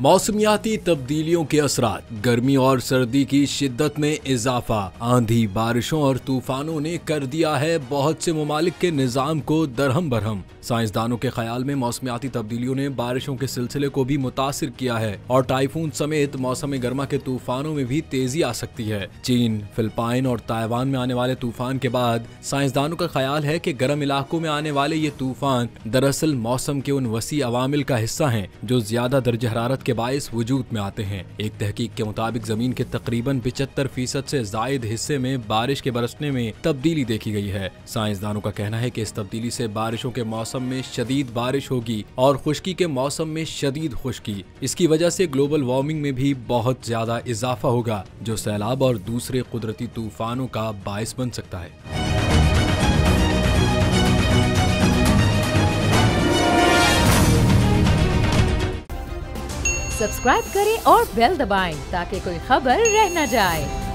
मौसमियाती तब्दीलियों के असरात, गर्मी और सर्दी की शिद्दत में इजाफा, आंधी, बारिशों और तूफानों ने कर दिया है बहुत से ममालिक के निज़ाम को दरहम बरहम। साइंसदानों के ख्याल में मौसमियाती तब्दीलियों ने बारिशों के सिलसिले को भी मुतासिर किया है और टाइफून समेत मौसम गर्मा के तूफानों में भी तेजी आ सकती है। चीन, फिलिपाइन और ताइवान में आने वाले तूफान के बाद साइंसदानों का ख्याल है कि गर्म इलाकों में आने वाले ये तूफान दरअसल मौसम के उन वसी अवामिल का हिस्सा हैं जो ज्यादा दर्जे हरारत के बायस वजूद में आते हैं। एक तहकीक के मुताबिक जमीन के तकरीबन 75% से जायद हिस्से में बारिश के बरसने में तब्दीली देखी गई है। साइंसदानों का कहना है कि इस तब्दीली से बारिशों के मौसम में शदीद बारिश होगी और खुश्की के मौसम में शदीद खुश्की। इसकी वजह से ग्लोबल वार्मिंग में भी बहुत ज्यादा इजाफा होगा जो सैलाब और दूसरे कुदरती तूफानों का बायस बन सकता है। सब्सक्राइब करें और बेल दबाएं ताकि कोई खबर रह न जाए।